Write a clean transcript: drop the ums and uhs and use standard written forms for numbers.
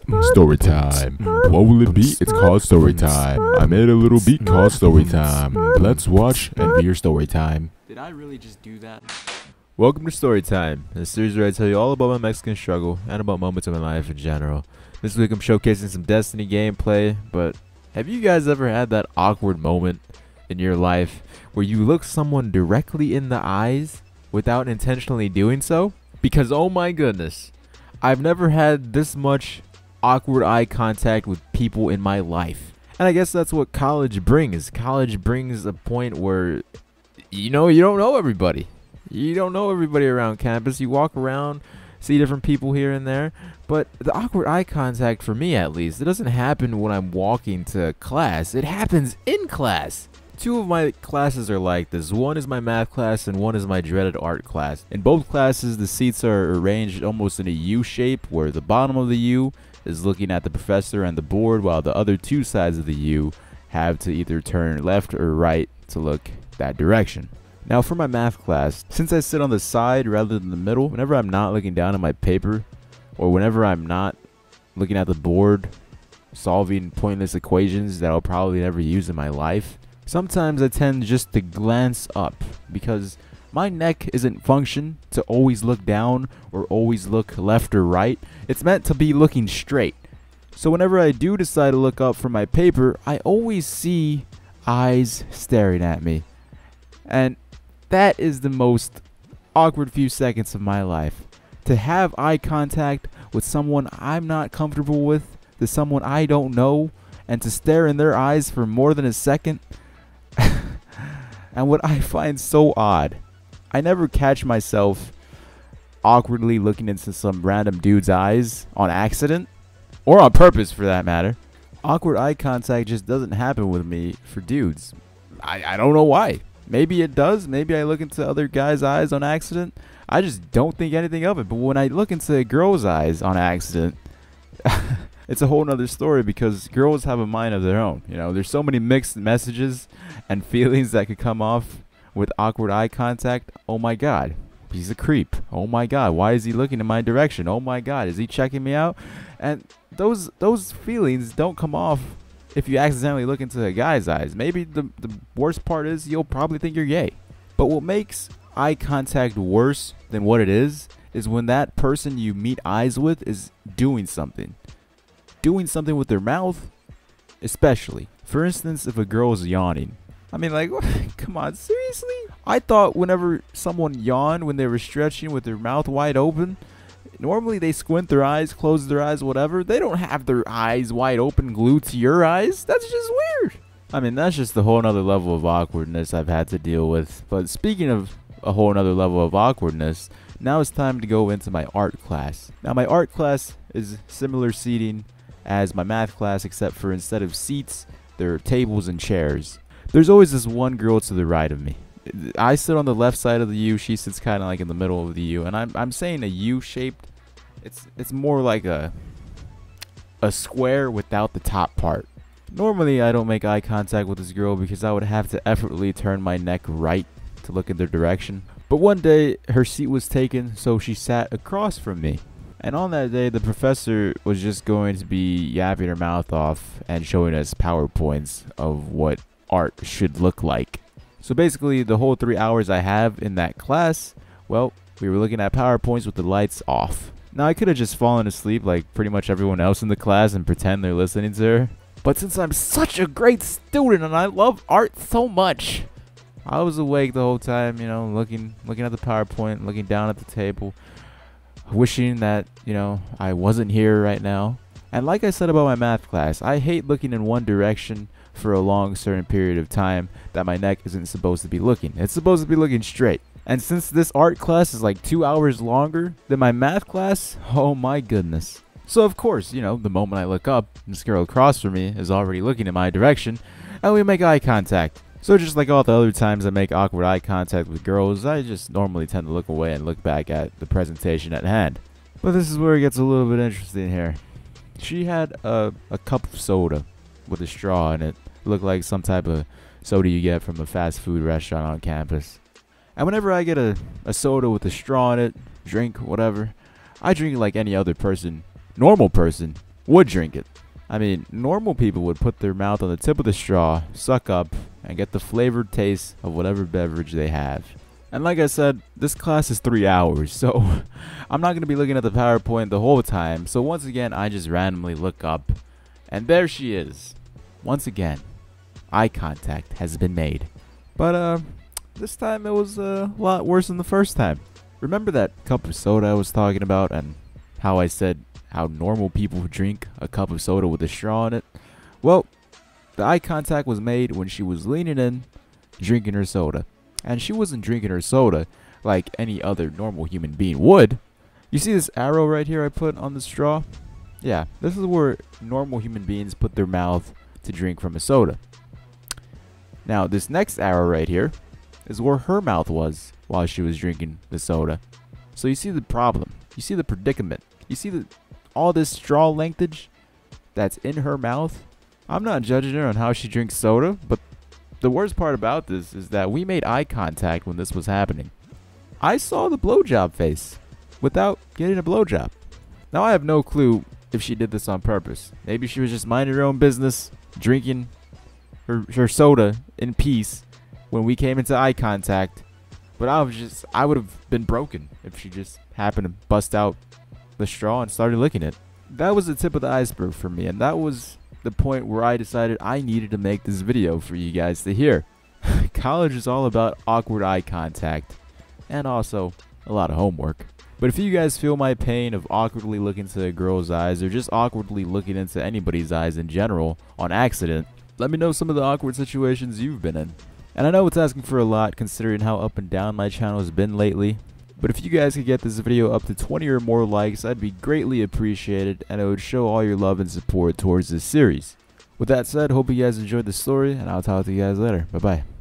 Story time. What will it be? It's called story time. I made a little beat called story time. Let's watch Envyerz story time. Did I really just do that? Welcome to Storytime, a series where I tell you all about my Mexican struggle and about moments of my life in general. This week I'm showcasing some Destiny gameplay, but have you guys ever had that awkward moment in your life where you look someone directly in the eyes without intentionally doing so? Because oh my goodness, I've never had this much awkward eye contact with people in my life. And I guess that's what college brings. College brings a point where, you don't know everybody. You don't know everybody around campus. You walk around, see different people here and there. But the awkward eye contact, for me at least, it doesn't happen when I'm walking to class. It happens in class. Two of my classes are like this. One is my math class and one is my dreaded art class. In both classes, the seats are arranged almost in a U shape, where the bottom of the U is looking at the professor and the board, while the other two sides of the U have to either turn left or right to look that direction. Now for my math class, since I sit on the side rather than the middle, whenever I'm not looking down at my paper, or whenever I'm not looking at the board, solving pointless equations that I'll probably never use in my life, sometimes I tend just to glance up, because my neck isn't functioned to always look down or always look left or right. It's meant to be looking straight. So whenever I do decide to look up from my paper, I always see eyes staring at me. And that is the most awkward few seconds of my life. To have eye contact with someone I'm not comfortable with, to someone I don't know, and to stare in their eyes for more than a second. And what I find so odd, I never catch myself awkwardly looking into some random dude's eyes on accident, or on purpose for that matter. Awkward eye contact just doesn't happen with me for dudes. I don't know why. Maybe it does. Maybe I look into other guys' eyes on accident. I just don't think anything of it. But when I look into a girl's eyes on accident, it's a whole nother story, because girls have a mind of their own. There's so many mixed messages and feelings that could come off with awkward eye contact. Oh my God, he's a creep. Oh my God, why is he looking in my direction? Oh my God, is he checking me out? And those feelings don't come off if you accidentally look into a guy's eyes. Maybe the worst part is you'll probably think you're gay. But what makes eye contact worse than what it is when that person you meet eyes with is doing something. Doing something with their mouth, especially. For instance, if a girl is yawning. I mean, like, come on, seriously? I thought whenever someone yawned when they were stretching with their mouth wide open, normally they squint their eyes, close their eyes, whatever. They don't have their eyes wide open glued to your eyes. That's just weird. I mean, that's just a whole nother level of awkwardness I've had to deal with. But speaking of a whole nother level of awkwardness, now it's time to go into my art class. Now my art class is similar seating as my math class, except for instead of seats, there are tables and chairs. There's always this one girl to the right of me. I sit on the left side of the U. She sits kind of like in the middle of the U, and I'm saying a U-shaped. It's more like a square without the top part. Normally, I don't make eye contact with this girl because I would have to effortlessly turn my neck right to look in their direction. But one day, her seat was taken, so she sat across from me. And on that day, the professor was just going to be yapping her mouth off and showing us PowerPoints of what art should look like. So basically, the whole 3 hours I have in that class, well, we were looking at PowerPoints with the lights off. Now, I could have just fallen asleep like pretty much everyone else in the class and pretend they're listening to her. But since I'm such a great student and I love art so much, I was awake the whole time, looking at the PowerPoint, looking down at the table, wishing that, I wasn't here right now. And like I said about my math class, I hate looking in one direction for a long certain period of time that my neck isn't supposed to be looking. It's supposed to be looking straight. And since this art class is like 2 hours longer than my math class, oh my goodness. So of course, the moment I look up, this girl across from me is already looking in my direction, and we make eye contact. So just like all the other times I make awkward eye contact with girls, I just normally tend to look away and look back at the presentation at hand. But this is where it gets a little bit interesting here. She had a cup of soda with a straw in it. It looked like some type of soda you get from a fast food restaurant on campus. And whenever I get a soda with a straw in it, drink, whatever, I drink it like any other person, normal person, would drink it. I mean, normal people would put their mouth on the tip of the straw, suck up, and get the flavored taste of whatever beverage they have. And like I said, this class is 3 hours, so I'm not going to be looking at the PowerPoint the whole time. So once again, I just randomly look up, and there she is. Once again, eye contact has been made. But this time it was a lot worse than the first time. Remember that cup of soda I was talking about, and how I said how normal people drink a cup of soda with a straw in it? Well, the eye contact was made when she was leaning in, drinking her soda. And she wasn't drinking her soda like any other normal human being would. You see this arrow right here I put on the straw? Yeah, this is where normal human beings put their mouth to drink from a soda. Now, this next arrow right here is where her mouth was while she was drinking the soda. So you see the problem. You see the predicament. You see all this straw lengthage that's in her mouth. I'm not judging her on how she drinks soda, but the worst part about this is that we made eye contact when this was happening. I saw the blowjob face without getting a blowjob. Now I have no clue if she did this on purpose. Maybe she was just minding her own business, drinking her soda in peace when we came into eye contact. But I would have been broken if she just happened to bust out the straw and started licking it. That was the tip of the iceberg for me, and that was the point where I decided I needed to make this video for you guys to hear. College is all about awkward eye contact and also a lot of homework. But if you guys feel my pain of awkwardly looking into a girl's eyes or just awkwardly looking into anybody's eyes in general on accident, let me know some of the awkward situations you've been in. And I know it's asking for a lot considering how up and down my channel has been lately, but if you guys could get this video up to 20 or more likes, I'd be greatly appreciated, and it would show all your love and support towards this series. With that said, hope you guys enjoyed the story, and I'll talk to you guys later. Bye bye.